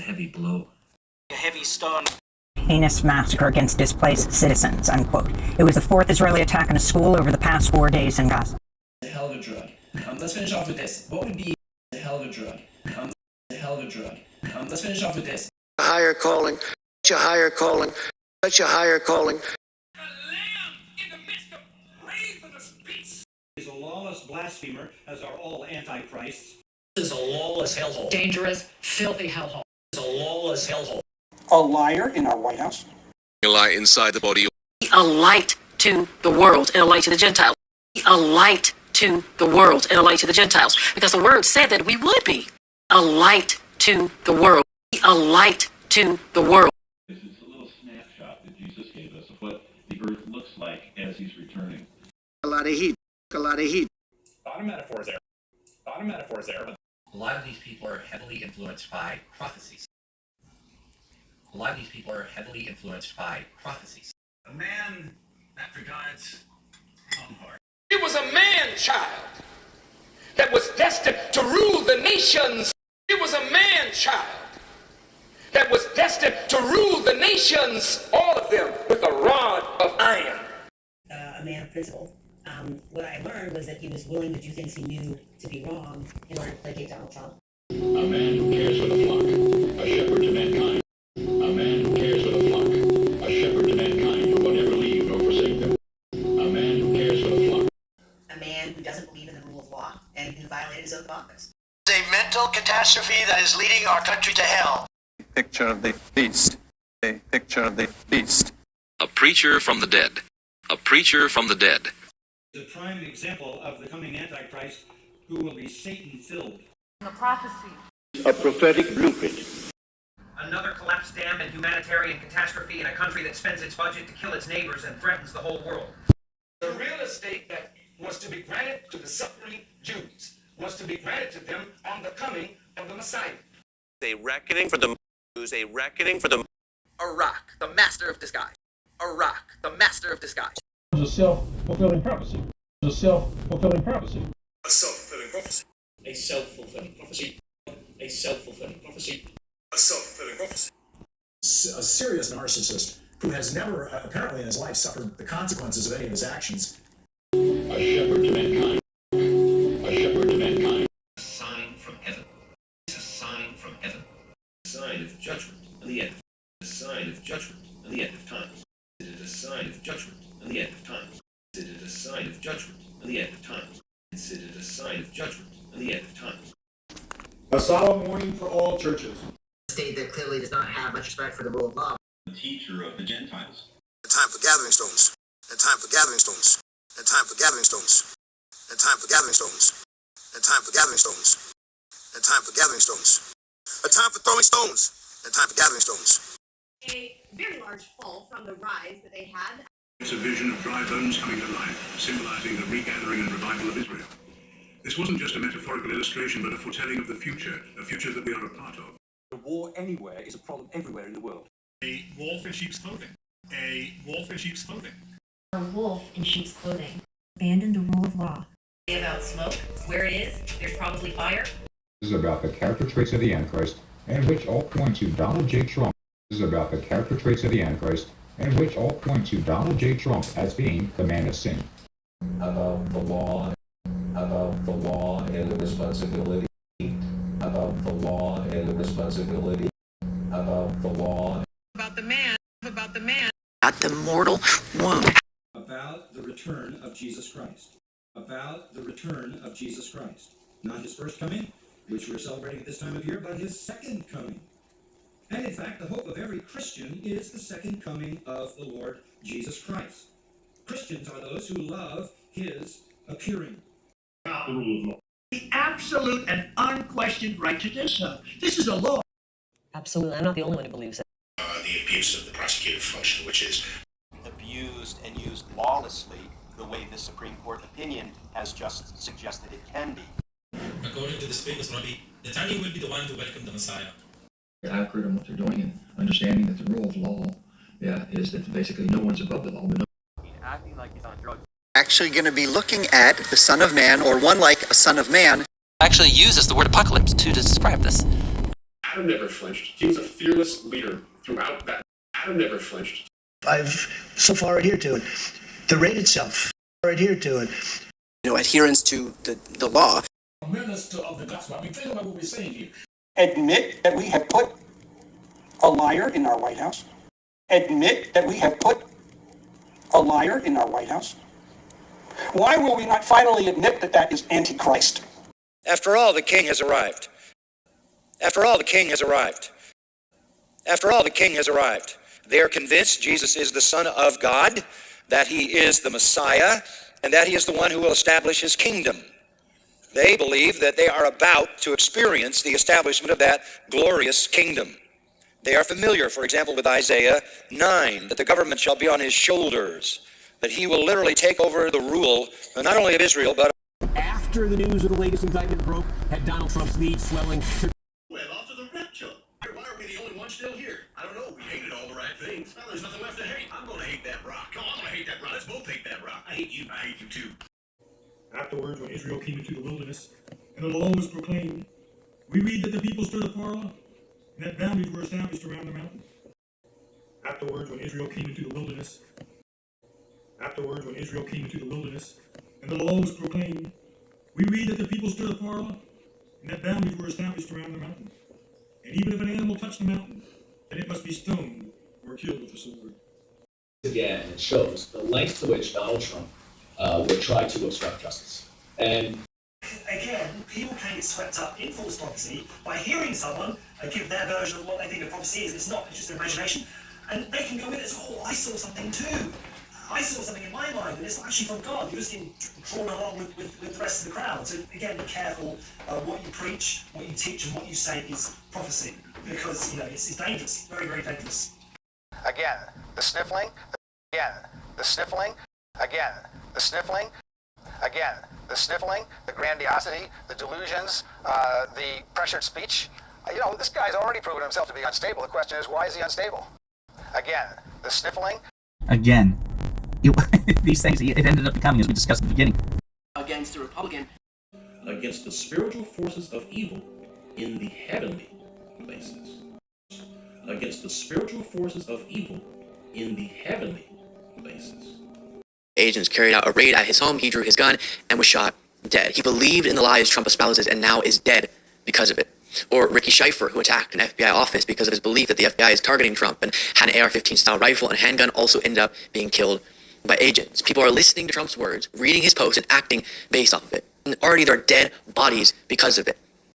heavy blow. A heavy stone. Heinous massacre against displaced citizens, unquote. It was the fourth Israeli attack on a school over the past 4 days in Gaza. A hell of a drug. Let's finish off with this. What would be a hell of a drug? A hell of a drug. Let's finish off with this. A higher calling. Such a higher calling. Such a higher calling. A lamb in the midst of brazenous beasts. Is a lawless blasphemer, as are all antichrists. This is a lawless hellhole. Dangerous, filthy hellhole. This is a lawless hellhole. A liar in our White House. A light inside the body. A light to the world and a light to the Gentiles. A light to the world and a light to the Gentiles. Because the word said that we would be a light to the world. A light to the world. This is a little snapshot that Jesus gave us of what the earth looks like as he's returning. A lot of heat. A lot of heat. A lot of metaphors there. But a lot of these people are heavily influenced by prophecies. A lot of these people are heavily influenced by prophecies. A man after God's own heart. It was a man-child that was destined to rule the nations. It was a man-child that was destined to rule the nations, all of them, with a rod of iron. A man of principle. What I learned was that he was willing to do things he knew to be wrong in order to placate Donald Trump. A man who cares for the flock, a shepherd to mankind. A man who cares for the flock, a shepherd to mankind, who will never leave nor forsake them. A man who cares for the flock. A man who doesn't believe in the rule of law and who violated his oath of office. It's a mental catastrophe that is leading our country to hell. Picture of the beast. A picture of the beast. A preacher from the dead. A preacher from the dead. The prime example of the coming Antichrist, who will be Satan-filled. A prophecy. A prophetic blueprint. Another collapsed dam and humanitarian catastrophe in a country that spends its budget to kill its neighbors and threatens the whole world. The real estate that was to be granted to the suffering Jews was to be granted to them on the coming of the Messiah. A reckoning for the Jews, a reckoning for the Iraq, the master of disguise. Iraq, the master of disguise. A self-fulfilling prophecy. A self-fulfilling prophecy. A self-fulfilling prophecy. A self-fulfilling prophecy. A self-fulfilling prophecy. A self-fulfilling prophecy. A serious narcissist who has never, apparently in his life, suffered the consequences of any of his actions. A shepherd to mankind. A shepherd to mankind. A sign from heaven. It's a sign from heaven. A sign of judgment and the end. A sign of judgment and the end of times. It is a sign of judgment and the end of times. It is a sign of judgment and the end of times. Considered a sign of judgment and the end of times. A solemn warning for all churches. A state that clearly does not have much respect for the rule of law. The teacher of the Gentiles. A time for gathering stones. A time for gathering stones. A time for gathering stones. A time for gathering stones. A time for gathering stones. A time for gathering stones. A time for throwing stones. A time for gathering stones. A very large fall from the rise that they had. It's a vision of dry bones coming to life, symbolizing the regathering and revival of Israel. This wasn't just a metaphorical illustration, but a foretelling of the future, a future that we are a part of. A war anywhere is a problem everywhere in the world. A wolf in sheep's clothing. A wolf in sheep's clothing. A wolf in sheep's clothing. Abandon the rule of law. About smoke, where it is, there's probably fire. This is about the character traits of the Antichrist, and which all point to Donald J. Trump. This is about the character traits of the Antichrist, and which all point to Donald J. Trump as being the man of sin. About the law and the responsibility. About the law and the responsibility. About the law. About the man. At the mortal wound. About the return of Jesus Christ. About the return of Jesus Christ. Not his first coming, which we're celebrating at this time of year, but his second coming. And in fact, the hope of every Christian is the second coming of the Lord Jesus Christ. Christians are those who love his appearing. The rule of law. The absolute and unquestioned right to do so. This is a law. Absolutely. I'm not the only one who believes it. The abuse of the prosecutive function, which is abused and used lawlessly the way the Supreme Court opinion has just suggested it can be. According to the Speaker's Rabbi, Netanyahu will be the one to welcome the Messiah. They're accurate in what they're doing and understanding that the rule of law, is that basically no one's above the law. But Acting like he's on drugs. Actually going to be looking at the Son of Man, or one like a Son of Man. Actually uses the word apocalypse to describe this. Adam never flinched. He was a fearless leader throughout that. Adam never flinched. I've so far adhered to it. The rate itself, adhered to it. Adherence to the law. A minister of the gospel. I mean, think about what we're saying here. Admit that we have put a liar in our White House. Admit that we have put a liar in our White House. Why will we not finally admit that that is Antichrist? After all, the king has arrived. After all, the king has arrived. After all, the king has arrived. They are convinced Jesus is the Son of God, that he is the Messiah, and that he is the one who will establish his kingdom. They believe that they are about to experience the establishment of that glorious kingdom. They are familiar, for example, with Isaiah 9, that the government shall be on his shoulders, that he will literally take over the rule, not only of Israel, but after the news of the latest indictment broke, had Donald Trump's lead swelling. Well, off to the rapture. Why are we the only ones still here? I don't know. We hated all the right things. Now there's nothing left to hate. I'm going to hate that rock. Come on, I'm going to hate that rock. Let's both hate that rock. I hate you. I hate you too. Afterwards, when Israel came into the wilderness, and the law was proclaimed, we read that the people stood afar off, and that boundaries were established around the mountain. Afterwards, when Israel came into the wilderness, and the law was proclaimed, we read that the people stood afar off, and that boundaries were established around the mountain. And even if an animal touched the mountain, then it must be stoned or killed with a sword. Again, it shows the length to which Donald Trump would try to obstruct justice. And again, people can get swept up in false prophecy by hearing someone give their version of what they think a prophecy is. It's not, it's just their imagination. And they can go in and say, oh, I saw something too. I saw something in my mind, and it's not actually from God. You're just getting drawn along with the rest of the crowd. So again, be careful. What you preach, what you teach, and what you say is prophecy, because it's dangerous, very, very dangerous. Again, the sniffling. Again, the sniffling. Again, the sniffling. Again, the sniffling, the grandiosity, the delusions, the pressured speech. This guy's already proven himself to be unstable. The question is, why is he unstable? Again, the sniffling. Again, these things, it ended up becoming, as we discussed at the beginning. Against the Republican. Against the spiritual forces of evil in the heavenly places. Against the spiritual forces of evil in the heavenly places. Agents carried out a raid at his home. He drew his gun and was shot dead. He believed in the lies Trump espouses and now is dead because of it. Or Ricky Schieffer, who attacked an FBI office because of his belief that the FBI is targeting Trump and had an AR-15 style rifle and handgun, also ended up being killed by agents. People are listening to Trump's words, reading his posts, and acting based off of it. And already there are dead bodies because of it.